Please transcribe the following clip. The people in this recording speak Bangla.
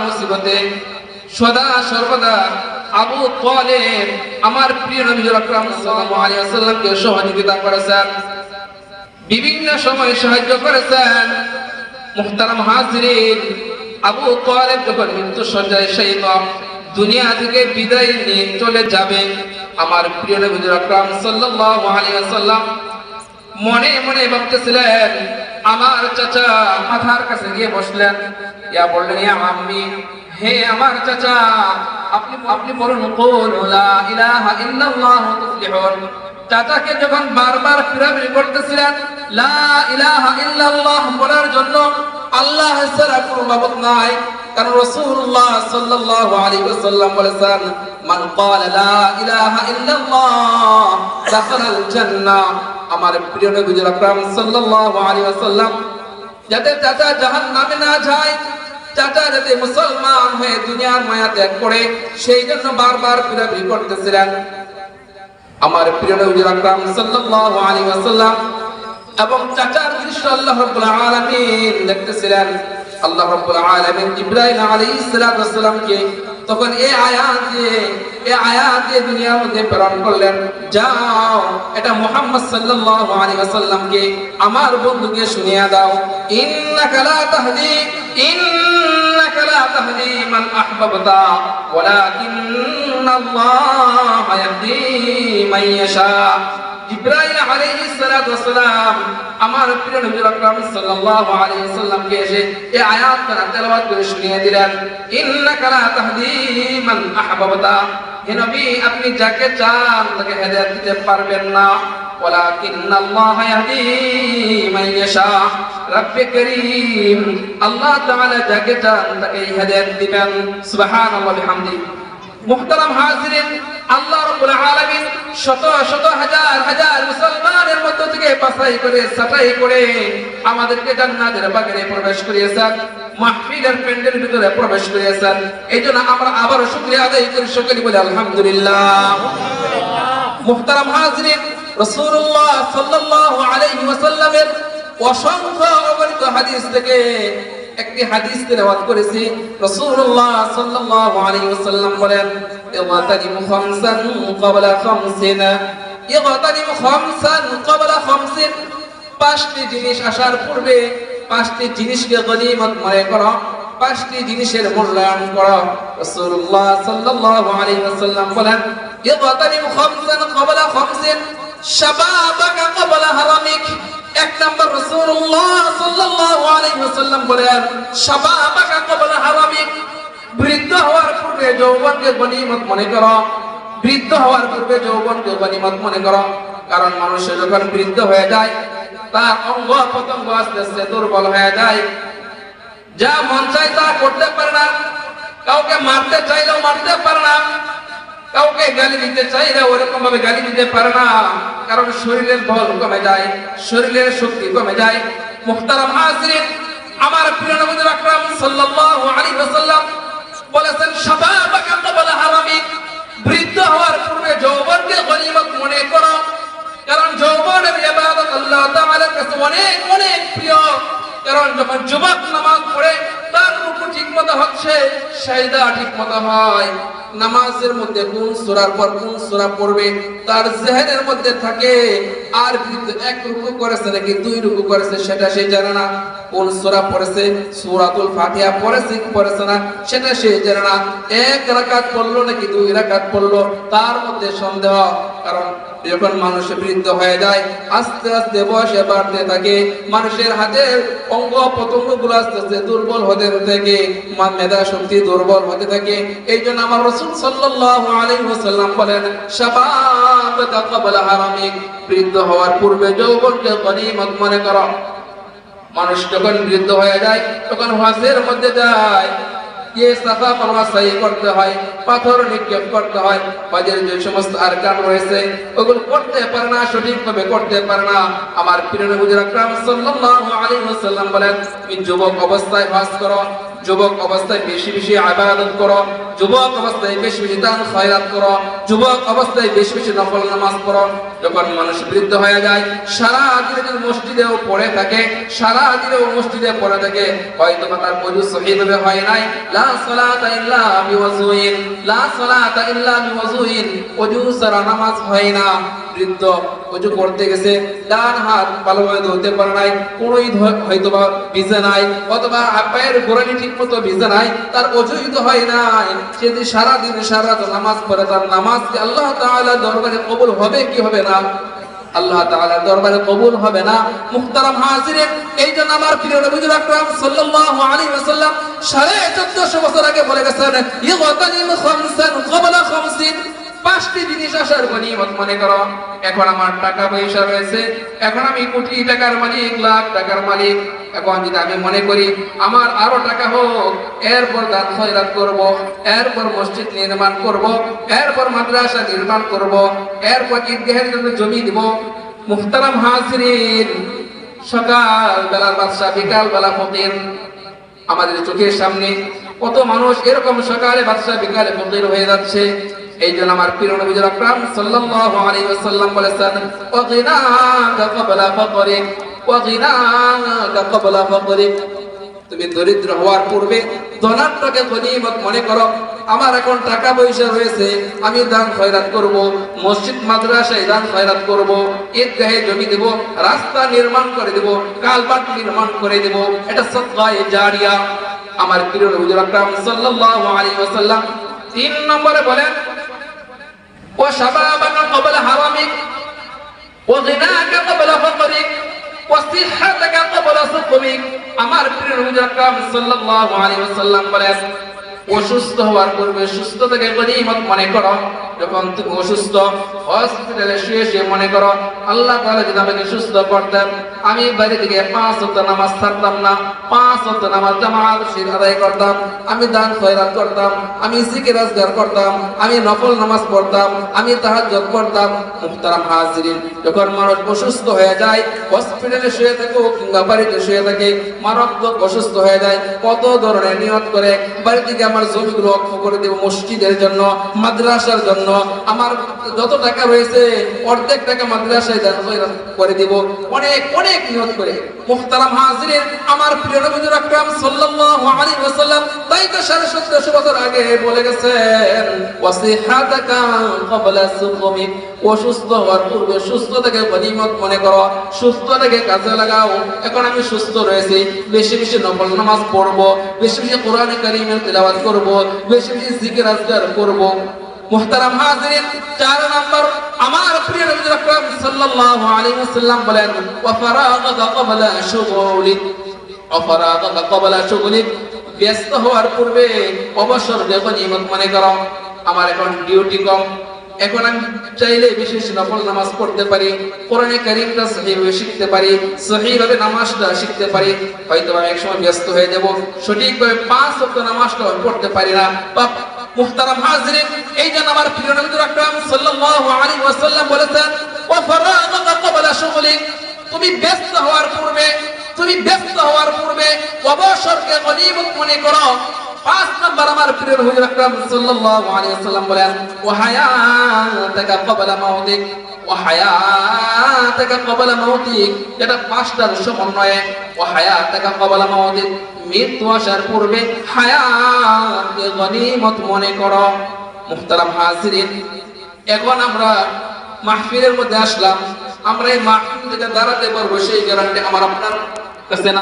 মুসিবতে সদা সর্বদা আবু তালেব আমার প্রিয় নবী আকরাম সাল্লাল্লাহু আলাইহি ওয়াসাল্লামকে সহযোগিতা করেছেন, বিভিন্ন সময় সাহায্য করেছেন। মুহতারাম হাজিরিন, আবু তালেব যখন মৃত্যু সজ্জায় শায়িত দুনিয়া থেকে বিদায় নিয়ে চলে যাবেন, আমার প্রিয় নবী আকরাম সাল্লাল্লাহু আলাইহি ওয়াসাল্লাম মনে মনে ভাবতেছিলেন। আমার চাচা মাথার কাছে গিয়ে বসলেন, ইয়া বললেন, ইয়া আম্মি, হে আমার চাচা, আপনি বলুন কুলু লা ইলাহা ইল্লাল্লাহু তুফলিহুন। চাচাকে যখন বারবার ফিরাফিরি করতেছিলেন লা ইলাহা ইল্লাল্লাহ বলার জন্য, আল্লাহ ছাড়া কোনো মাবুদ নাই, কারণ রাসূলুল্লাহ সাল্লাল্লাহু আলাইহি ওয়াসাল্লাম বলেছেন, মান ক্বালা লা ইলাহা ইল্লাল্লাহ দাখালাল জান্নাহ। আমার প্রিয় নবী আকরাম সাল্লাল্লাহু আলাইহি ওয়াসাল্লাম যাতে চাচা জাহান্নামে না যায়, চাচা যাতে মুসলমান হয়ে দুনিয়ার মায়া ত্যাগ করে, সেই জন্য বারবার ফিরাফিরি করতেছিলেন। আমার প্রিয় নবী আকরাম সাল্লাল্লাহু আলাইহি ওয়াসাল্লাম এবং চাচার দৃশ্য আল্লাহ রাব্বুল আলামিন দেখতেছিলেন। আল্লাহ রাব্বুল আলামিন ইব্রাহিম আলাইহিস সালাতু ওয়াস সালামকে তখন এই আয়াত দিয়ে দুনিয়ার মধ্যে প্রেরণ করলেন, যাও এটা মুহাম্মদ সাল্লাল্লাহু আলাইহি ওয়াসাল্লামকে আমার বন্ধুকে শুনিয়ে দাও। ইন্নাকা লা তাহদি মান আহবাবতা ওয়ালাকিন্নাল্লাহা ইয়াহদি মান ইয়াশা। ইব্রাহিম আলাইহিস সালাতু ওয়াস সালাম আমার প্রিয় নবী আকরাম সাল্লাল্লাহু আলাইহি ওয়াসাল্লামকে এসে এই আয়াতটা তেলাওয়াত করে শুনিয়ে দিলেন। ইন্নাকা লা তাহদি মান আহবাবতা, হে নবী, আপনি যাকে চান তাকে হেদায়েত দিতে পারবেন না, ওয়ালাকিন্নাল্লাহা ইয়াহদি মান ইয়াশা। রব্বে করিম আল্লাহ তাআলা যাকে চান তাকে হেদায়েত দিবেন। সুবহানাল্লাহ বিহামদিহি। মুহতারাম হাজিরিন, আল্লাহ রাব্বুল আলামিন শত শত হাজার হাজার মুসলমানের মধ্য থেকে বাছাই করে ছাঁটাই করে আমাদেরকে জান্নাতের বাগানে প্রবেশ করিয়েছেন, মাহফিলের প্যান্ডেলের ভিতরে প্রবেশ করিয়েছেন। এইজন্য আমরা আবারো শুকরিয়া আদায় করি, সকলে বলি আলহামদুলিল্লাহ। মুহতারাম হাজিরিন, রাসূলুল্লাহ সাল্লাল্লাহু আলাইহি ওয়াসাল্লামের অসংখ্য অগণিত হাদিস থেকে একটি হাদিস তেলাওয়াত করেছি। রাসূলুল্লাহ সাল্লাল্লাহু আলাইহি ওয়াসাল্লাম বলেন, ইগতানিমু খামসান ক্বাবলা খামসিন, ইগতানিমু খামসান ক্বাবলা খামসিন। পাঁচটি জিনিস আসার পূর্বে পাঁচটি জিনিসকে গনিমত মনে করো, পাঁচটি জিনিসের মূল্যায়ন করো। রাসূলুল্লাহ সাল্লাল্লাহু আলাইহি ওয়াসাল্লাম বলেন, ইগতানিমু খামসান ক্বাবলা খামসিন, শাবাবাকা ক্বাবলা হারামিক। এক নাম্বার রাসূলুল্লাহ সাল্লাল্লাহু আলাইহি ওয়াসাল্লাম বলেন, শাবাবাকা ক্বাবলা হারামিক, বৃদ্ধ হওয়ার পূর্বে যৌবনকে গনিমত মনে করো, বৃদ্ধ হওয়ার পূর্বে যৌবনকে গনিমত মনে করো। কারণ মানুষ যখন বৃদ্ধ হয়ে যায় তার অঙ্গ প্রত্যঙ্গ আস্তে আস্তে দুর্বল হয়ে যায়, যা মন চায় তা করতে পারে না, কাউকে মারতে চাইলেও মারতে পারে না, কাউকে গালি দিতে চাইলে ওরকম ভাবে গালি দিতে পারে না, কারণ শরীরের বল কমে যায়, শরীরের শক্তি কমে যায়। মুহতারাম হাজিরিন, আমার প্রিয় নবী আকরাম সাল্লাল্লাহু আলাইহি ওয়াসাল্লাম বলেছেন, শাবাবাকা ক্বাবলা হারামিক, বৃদ্ধ হওয়ার পূর্বে যৌবনকে গনিমত মনে করো। কারণ যৌবনের ইবাদত আল্লাহ তাআলার কাছে অনেক অনেক প্রিয়। কারণ যখন যুবক নামাজ পড়ে তার রুকু ঠিকমতো হচ্ছে, সাজদা ঠিকমতো হয়, নামাজের মধ্যে কোন সূরার পর কোন সূরা পড়বে তার জেহেনের মধ্যে থাকে। আর কিন্তু এক রুকু করেছে নাকি দুই রুকু করেছে সেটা সে জানে না, কোন সূরা পড়েছে, সূরাতুল ফাতিহা পড়েছে কি পড়েছে না সেটা সে জানে না, এক রাকাত পড়লো নাকি দুই রাকাত পড়লো তার মধ্যে সন্দেহ। কারণ যখন মানুষ বৃদ্ধ হয়ে যায় আস্তে আস্তে বয়সে বাড়তে থাকে, মানুষের হাতের অঙ্গ প্রত্যঙ্গ গুলো আস্তে আস্তে দুর্বল হতে থাকে, মেধা শক্তি দুর্বল হতে থাকে। এই জন্য আমার রাসূল সাল্লাল্লাহু আলাইহি ওয়াসাল্লাম বলেন, শাবাবাকা ক্বাবলা হারামিক, বৃদ্ধ হওয়ার পূর্বে যৌবনকে গনিমত মনে করো। মানুষ যখন বৃদ্ধ হয়ে যায় তখন হজের মধ্যে যায়, সাফা মারওয়া সাই করতে হয়, পাথর নিক্ষেপ করতে হয়, হজের যে সমস্ত আরকান রয়েছে ওগুলো করতে পারে না, সঠিকভাবে করতে পারে না। আমার প্রিয় নবী আকরাম সাল্লাল্লাহু আলাইহি ওয়াসাল্লাম বলেন, তুমি যুবক অবস্থায় হজ করো, যুবক অবস্থায় বেশি বেশি ইবাদত করো, যুবক অবস্থায় বেশি বেশি দান খয়রাত করো, যুবক অবস্থায় বেশি বেশি নফল নামাজ পড়ো। যখন মানুষ বৃদ্ধ হয়ে যায়, সারা দিনে যদি মসজিদেও পড়ে থাকে, সারা দিনেও মসজিদে পড়ে থাকে, হয়তো তার ওযু সহিভাবে হয় নাই, লা সালাতা ইল্লা বিওযুইন, লা সালাতা ইল্লা বিওযুইন, ওযু ছাড়া নামাজ হয় না। বৃদ্ধ ওযু করতে গেছে, ডান হাত ভালোভাবে ধরতে পারে নাই, কোনোই হয়তো বা ভিজে নাই, অথবা পায়ের গোড়ালি ঠিক মতো ভিজে নাই, তার ওযুই তো হয় নাই। সে যদি সারা দিন সারা রাত নামাজ পড়ে, তার নামাজ কি আল্লাহ তাআলা দরবারে কবুল হবে কি হবে না? আল্লাহ তাআলার দরবারে কবুল হবে না। মুহতারাম হাজিরিন, এই জন্য আমার প্রিয় নবী আকরাম সাল্লাল্লাহু আলাইহি ওয়াসাল্লাম 1450 বছর আগে বলে গেছেন, ইগতানিম খামসান ক্বাবলা খামসিন, পাঁচটি জিনিস আসার গনিমত মনে করো। এখন আমার টাকা পয়সা রয়েছে, এখন আমি কোটি টাকার মালিক, লাখ টাকার মালিক। এখন যদি আমি মনে করি আমার আরো টাকা হোক, এরপর দান খয়রাত করব, এরপর মসজিদ নির্মাণ করব, এরপর মাদ্রাসা নির্মাণ করব, এরপর ঈদগাহের জন্য জমি দিব। মুহতারাম হাজিরিন, সকাল বেলার বাদশা, বিকাল বেলা ফকির। আমাদের চোখের সামনে কত মানুষ এরকম সকালে বাদশা, বিকালে ফকির হয়ে যাচ্ছে। এই জন্য আমার প্রিয় নবী আকরাম সাল্লাল্লাহু আলাইহি ওয়াসাল্লাম বলেছেন, ওয়াগিনাকা ক্বাবলা ফাকরিক, ওয়াগিনাকা ক্বাবলা ফাকরিক। তুমি দরিদ্র হওয়ার পূর্বে ধনাত্মকে গনিমত মনে করো। আমার এখন টাকা পয়সা রয়েছে, আমি দান খয়রাত করব, মসজিদ মাদ্রাসায় দান খয়রাত করব, ঈদগাহে জমি দেব, রাস্তা নির্মাণ করে দেব, কালভার্ট নির্মাণ করে দেব, এটা সাদকায়ে জারিয়া। আমার প্রিয় নবী আকরাম সাল্লাল্লাহু আলাইহি ওয়াসাল্লাম 3 নম্বরে বলেন, ওয়া শাবাবাকা ক্বাবলা হারামিক, ওয়া গিনাকা ক্বাবলা ফাকরিক, ওয়া সিহহাতাকা ক্বাবলা সুকমিক। আমার প্রিয় নবী আকরাম সাল্লাল্লাহু আলাইহি ওয়াসাল্লাম বলেন, অসুস্থ হওয়ার পূর্বে সুস্থতাকে গনিমত মনে করো। যখন তুমি অসুস্থ, হসপিটালে শুয়ে শুয়ে মনে করো, আল্লাহ তাআলা যদি আমাকে সুস্থ করতেন, আমি বাড়ি থেকে 5 ওয়াক্ত নামাজ ছাড়তাম না, 5 ওয়াক্ত নামাজ জামাত সহিত আদায় করতাম, আমি দান খয়রাত করতাম, আমি জিকির আজকার করতাম, আমি নফল নামাজ পড়তাম, আমি তাহাজ্জুদ করতাম। মুহতারাম হাজিরিন, যখন মানুষ অসুস্থ হয়ে যায়, হসপিটালে শুয়ে থাকে কিংবা বাড়িতে শুয়ে থাকে, মারাত্মক অসুস্থ হয়ে যায়, কত ধরনের নিয়ত করে, বাড়ি থেকে আমার জমিগুলো অক্ষ করে দেব মসজিদের জন্য, মাদ্রাসার জন্য, আমার যত টাকা রয়েছে অর্ধেক টাকা মাদ্রাসায় দান করে দেব, অনেক অনেক নিয়ত করে। মুহতারাম হাজিরিন, আমার প্রিয় নবী আকরাম সাল্লাল্লাহু আলাইহি ওয়াসাল্লাম তাই তো 1750 বছর আগে বলে গেছেন, ওয়াসিহাতাকা ক্বাবলা সুকমিক, অসুস্থ হওয়ার পূর্বে সুস্থতাকে গনিমত মনে করো, সুস্থতাকে কাজে লাগাও। এখন আমি সুস্থ রয়েছি, বেশি বেশি নফল নামাজ পড়ব, বেশি বেশি কোরআন কারীমের তিলাওয়াত করব, বেশি বেশি জিকির আজকার করব। মুহতারাম হাজিরিন, 4 নম্বর আমার প্রিয় নবী আকরাম সাল্লাল্লাহু আলাইহি ওয়াসাল্লাম বলেন, ওয়া ফারাগাকা ক্বাবলা শুগুলিক, ওয়া ফারাগাকা ক্বাবলা শুগুলিক, ব্যস্ত হওয়ার পূর্বে অবসরকে গনিমত মনে করো। আমার এখন ডিউটি কম, এখন আমি চাইলে বেশি বেশি নফল নামাজ পড়তে পারি, কোরআন কারীমটা সহিভাবে শিখতে পারি, সহিভাবে নামাজটা শিখতে পারি। হয়তো আমি একসময় ব্যস্ত হয়ে যাব, সঠিকভাবে 5 ওয়াক্ত নামাজটা পড়তে পারি না। মুহতারাম হাজিরিন, এই জন্য আমার প্রিয় নবী আকরাম সাল্লাল্লাহু আলাইহি ওয়াসাল্লাম বলেছেন, ওয়া ফারাগাকা ক্বাবলা শুগুলিক, তুমি ব্যস্ত হওয়ার পূর্বে অবসরকে গনিমত মনে করো। 5 নম্বর আমার প্রিয় নবী আকরাম সাল্লাল্লাহু আলাইহি ওয়াসাল্লাম বলেন, ওয়া হায়াতাকা ক্বাবলা মাউতিক, ওয়া হায়াতাকা ক্বাবলা মাউতিক, এটা 5টার সমন্বয়ে, ওয়া হায়াতাকা ক্বাবলা মাউতিক, মৃত্যু আসার পূর্বে হায়াতকে গনিমত মনে করো। মুহতারাম হাজিরিন, এখন আমরা মাহফিলের মধ্যে আসলাম, আমরা এই মাহফিল থেকে দাঁড়াতে পারবো সেই গ্যারান্টি আমার আপনার কাছে না।